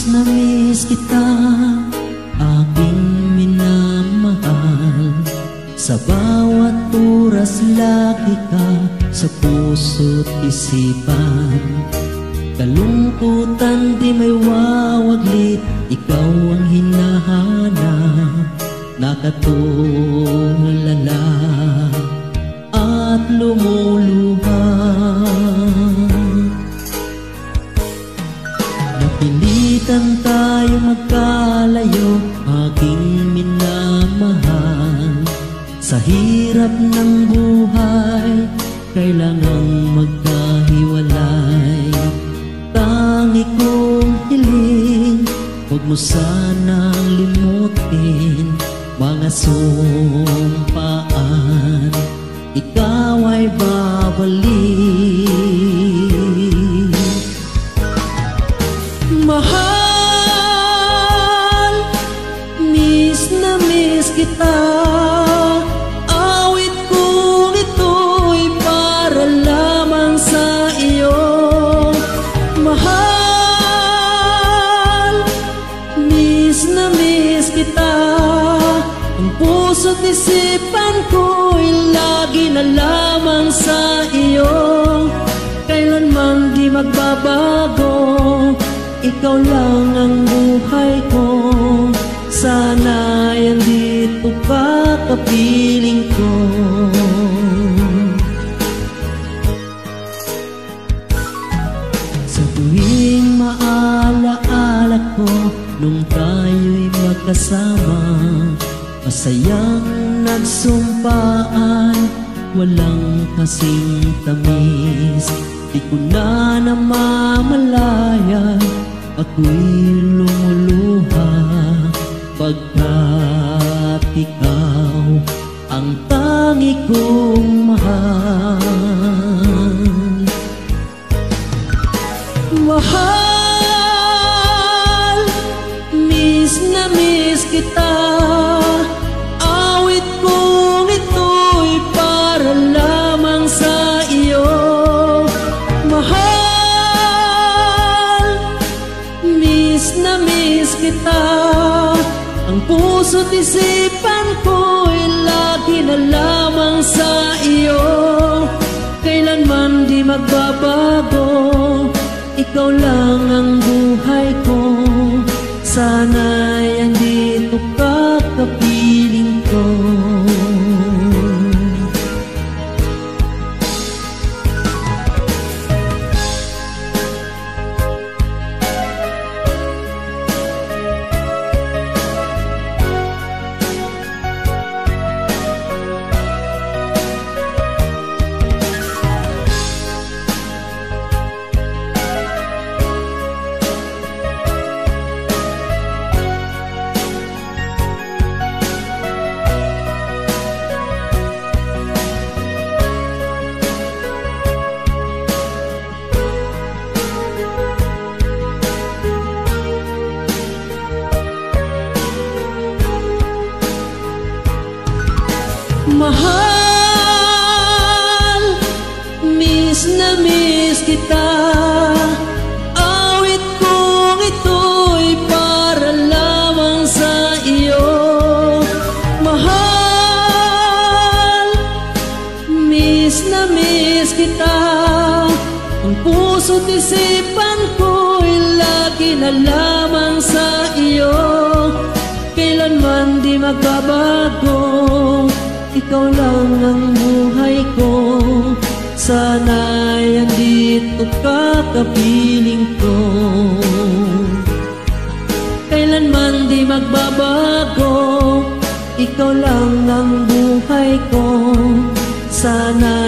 na miss kita, aking minamahal. Sa bawat oras lagi ka sa puso't isipan. Kalungkutan di may wawaglit, ikaw ang hinahanap. Nakatulala at lumuluha. Napilitan tayo magkalayo, aking minamahal. Sa hirap ng buhay, kailangang magkahiwalay. Tangi kong hiling, huwag mo sanang limutin mga sumpaan, ikaw ay babalik. Mahal, miss na miss kita. Awit kong ito'y para lamang sa iyo. Mahal, miss na miss kita. Ang puso't isipan ko'y lagi na lamang sa iyo. Kailanman di magbabago, ikaw lang ang buhay ko. Sana'y andito ka, kapiling ko. Sa tuwing maalaala ko nung tayo'y magkasama, masayang nagsumpaan, walang kasing tamis. Di ko na namamalayan, ako'y lumuluha pagkat ikaw ang tangi kong mahal. Mahal, miss na miss kita. Awit kong ito'y para lamang sa iyo. Mahal, miss na miss kita. Ang puso't isipan ko'y lagi na lamang sa iyo. Kailanman di magbabago, ikaw lang ang buhay ko. Sana'y andito ka, kapiling ko. Mahal, miss na miss kita. Awit kong ito'y para lamang sa iyo. Mahal, miss na miss kita. Ang puso't isipan ko'y lagi na lamang sa iyo. Kailanman di magbabago, ikaw lang ang buhay ko. Sana'y andito ka, kapiling ko. Kailanman di magbabago, ikaw lang ang buhay ko. Sana